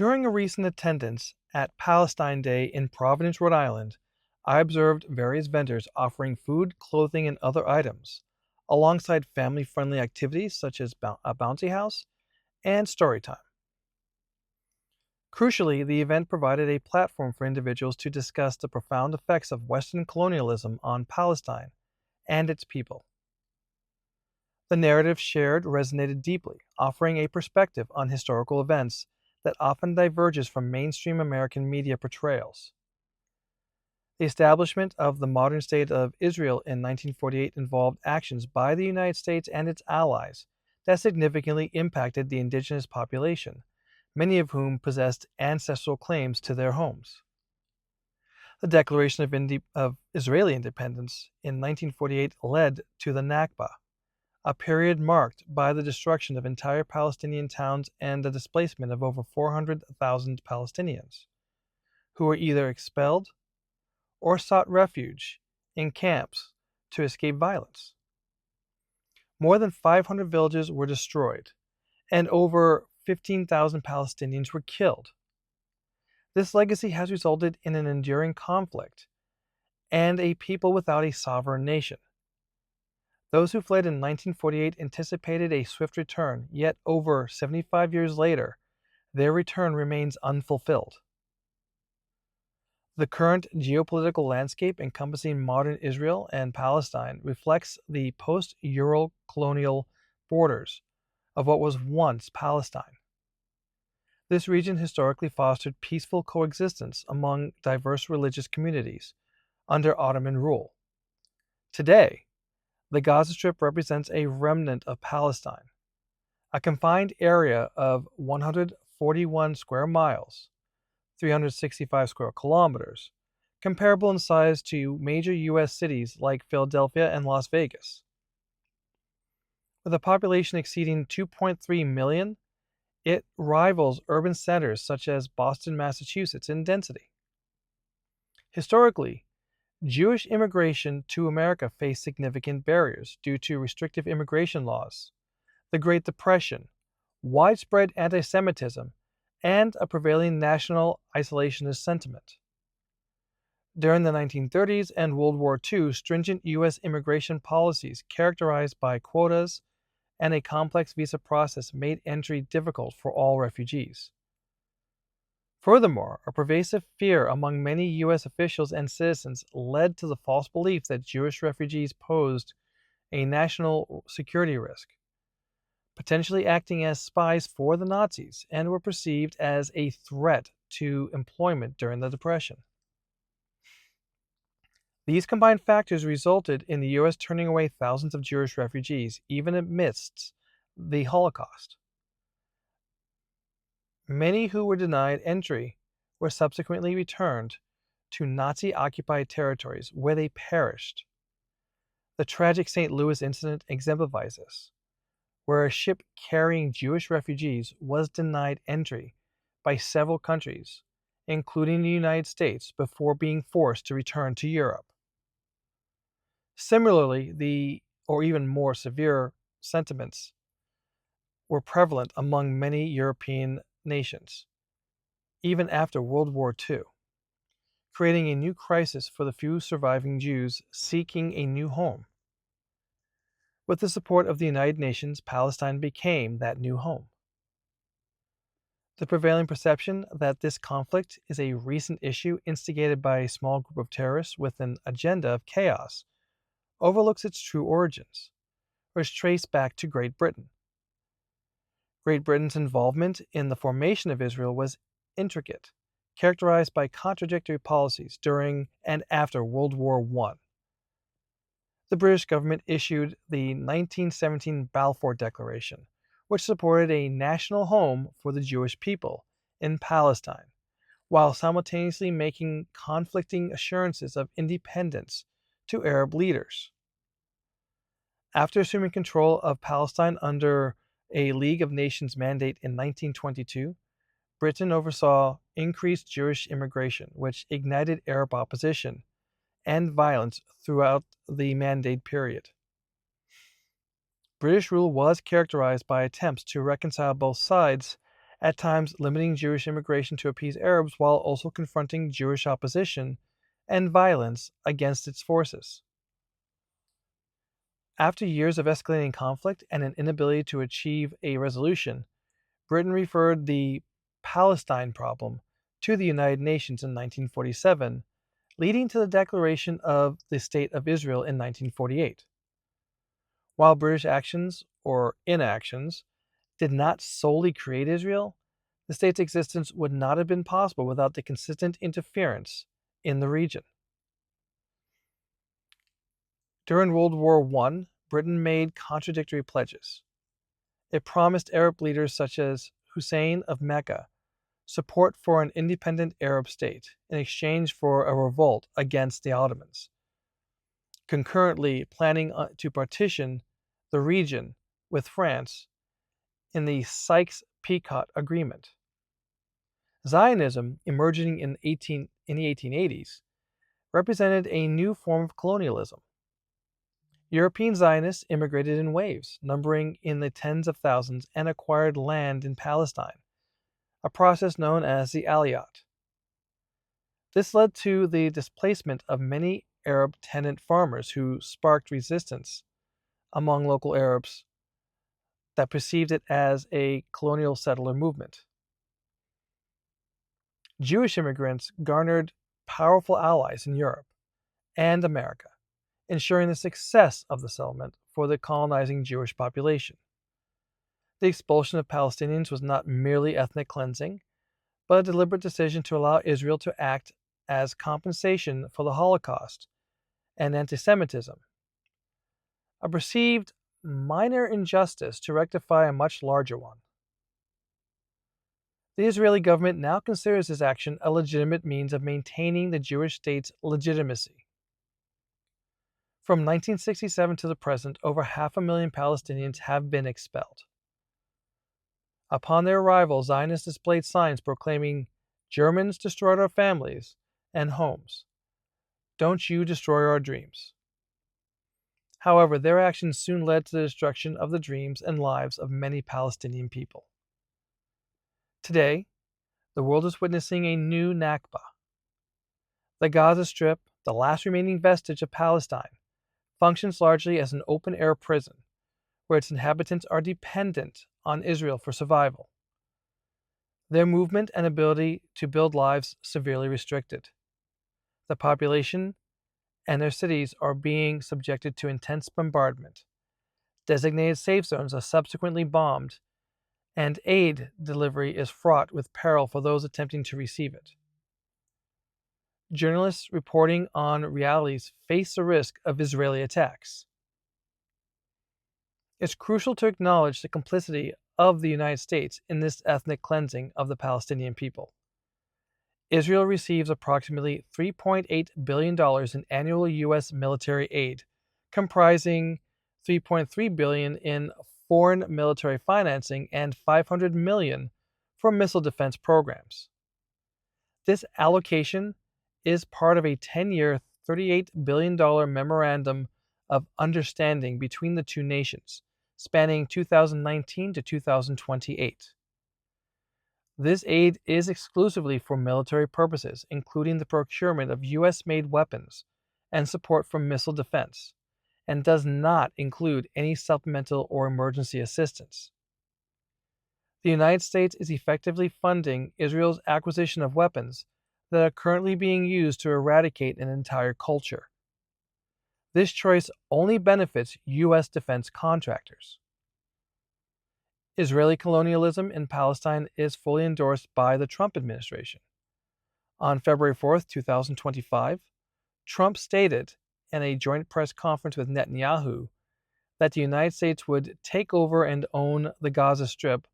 During a recent attendance at Palestine Day in Providence, Rhode Island, I observed various vendors offering food, clothing, and other items, alongside family friendly activities such as a bouncy house and story time. Crucially, the event provided a platform for individuals to discuss the profound effects of Western colonialism on Palestine and its people. The narrative shared resonated deeply, offering a perspective on historical events that often diverges from mainstream American media portrayals. The establishment of the modern state of Israel in 1948 involved actions by the United States and its allies that significantly impacted the indigenous population, many of whom possessed ancestral claims to their homes. The Declaration of Israeli Independence in 1948 led to the Nakba, a period marked by the destruction of entire Palestinian towns and the displacement of over 400,000 Palestinians, who were either expelled or sought refuge in camps to escape violence. More than 500 villages were destroyed, and over 15,000 Palestinians were killed. This legacy has resulted in an enduring conflict and a people without a sovereign nation. Those who fled in 1948 anticipated a swift return, yet over 75 years later, their return remains unfulfilled. The current geopolitical landscape encompassing modern Israel and Palestine reflects the post-Euro colonial borders of what was once Palestine. This region historically fostered peaceful coexistence among diverse religious communities under Ottoman rule. Today, the Gaza Strip represents a remnant of Palestine, a confined area of 141 square miles, 365 square kilometers, comparable in size to major U.S. cities like Philadelphia and Las Vegas. With a population exceeding 2.3 million, it rivals urban centers such as Boston, Massachusetts in density. Historically, Jewish immigration to America faced significant barriers due to restrictive immigration laws, the Great Depression, widespread anti-Semitism, and a prevailing national isolationist sentiment. During the 1930s and World War II, stringent U.S. immigration policies characterized by quotas and a complex visa process made entry difficult for all refugees. Furthermore, a pervasive fear among many U.S. officials and citizens led to the false belief that Jewish refugees posed a national security risk, potentially acting as spies for the Nazis, and were perceived as a threat to employment during the Depression. These combined factors resulted in the U.S. turning away thousands of Jewish refugees, even amidst the Holocaust. Many who were denied entry were subsequently returned to Nazi-occupied territories where they perished. The tragic St. Louis incident exemplifies this, where a ship carrying Jewish refugees was denied entry by several countries, including the United States, before being forced to return to Europe. Similarly, or even more severe sentiments were prevalent among many European nations, even after World War II, creating a new crisis for the few surviving Jews seeking a new home. With the support of the United Nations, Palestine became that new home. The prevailing perception that this conflict is a recent issue instigated by a small group of terrorists with an agenda of chaos overlooks its true origins, or is traced back to Great Britain. Great Britain's involvement in the formation of Israel was intricate, characterized by contradictory policies during and after World War I. The British government issued the 1917 Balfour Declaration, which supported a national home for the Jewish people in Palestine, while simultaneously making conflicting assurances of independence to Arab leaders. After assuming control of Palestine under a League of Nations mandate in 1922, Britain oversaw increased Jewish immigration, which ignited Arab opposition and violence throughout the mandate period. British rule was characterized by attempts to reconcile both sides at times limiting Jewish immigration to appease Arabs while also confronting Jewish opposition and violence against its forces. After years of escalating conflict and an inability to achieve a resolution, Britain referred the Palestine problem to the United Nations in 1947, leading to the declaration of the State of Israel in 1948. While British actions or inactions did not solely create Israel, the state's existence would not have been possible without the consistent interference in the region. During World War I, Britain made contradictory pledges. It promised Arab leaders such as Hussein of Mecca support for an independent Arab state in exchange for a revolt against the Ottomans, concurrently planning to partition the region with France in the Sykes-Picot Agreement. Zionism, emerging in the 1880s, represented a new form of colonialism. European Zionists immigrated in waves, numbering in the tens of thousands, and acquired land in Palestine, a process known as the Aliyat. This led to the displacement of many Arab tenant farmers who sparked resistance among local Arabs that perceived it as a colonial settler movement. Jewish immigrants garnered powerful allies in Europe and America, ensuring the success of the settlement for the colonizing Jewish population. The expulsion of Palestinians was not merely ethnic cleansing, but a deliberate decision to allow Israel to act as compensation for the Holocaust and anti-Semitism, a perceived minor injustice to rectify a much larger one. The Israeli government now considers this action a legitimate means of maintaining the Jewish state's legitimacy. From 1967 to the present, over 500,000 Palestinians have been expelled. Upon their arrival, Zionists displayed signs proclaiming, "Germans destroyed our families and homes. Don't you destroy our dreams." However, their actions soon led to the destruction of the dreams and lives of many Palestinian people. Today, the world is witnessing a new Nakba. The Gaza Strip, the last remaining vestige of Palestine, functions largely as an open-air prison, where its inhabitants are dependent on Israel for survival. Their movement and ability to build lives severely restricted. The population and their cities are being subjected to intense bombardment. Designated safe zones are subsequently bombed, and aid delivery is fraught with peril for those attempting to receive it. Journalists reporting on realities face the risk of Israeli attacks. It's crucial to acknowledge the complicity of the United States in this ethnic cleansing of the Palestinian people. Israel receives approximately $3.8 billion in annual U.S. military aid, comprising $3.3 billion in foreign military financing and $500 million for missile defense programs. This allocation is part of a 10-year, $38 billion memorandum of understanding between the two nations, spanning 2019 to 2028. This aid is exclusively for military purposes, including the procurement of U.S.-made weapons and support for missile defense, and does not include any supplemental or emergency assistance. The United States is effectively funding Israel's acquisition of weapons that are currently being used to eradicate an entire culture. This choice only benefits U.S. defense contractors. Israeli colonialism in Palestine is fully endorsed by the Trump administration. On February 4, 2025, Trump stated in a joint press conference with Netanyahu that the United States would take over and own the Gaza Strip,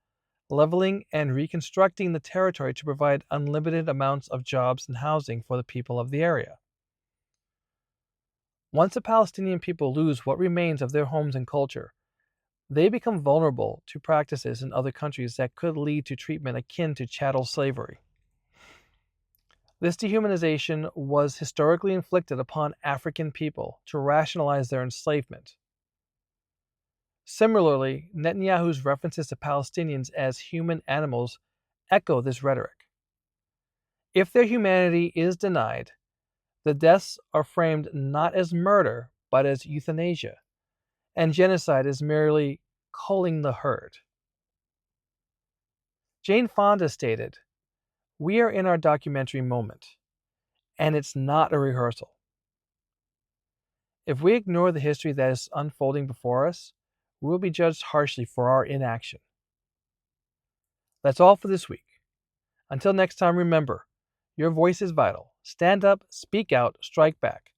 leveling and reconstructing the territory to provide unlimited amounts of jobs and housing for the people of the area. Once the Palestinian people lose what remains of their homes and culture, they become vulnerable to practices in other countries that could lead to treatment akin to chattel slavery. This dehumanization was historically inflicted upon African people to rationalize their enslavement. Similarly, Netanyahu's references to Palestinians as human animals echo this rhetoric. If their humanity is denied, the deaths are framed not as murder, but as euthanasia, and genocide is merely culling the herd. Jane Fonda stated, "We are in our documentary moment, and it's not a rehearsal." If we ignore the history that is unfolding before us, we will be judged harshly for our inaction. That's all for this week. Until next time, remember, your voice is vital. Stand up, speak out, strike back.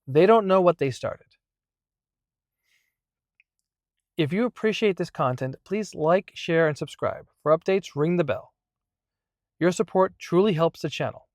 They don't know what they started. If you appreciate this content, please like, share, and subscribe. For updates, ring the bell. Your support truly helps the channel.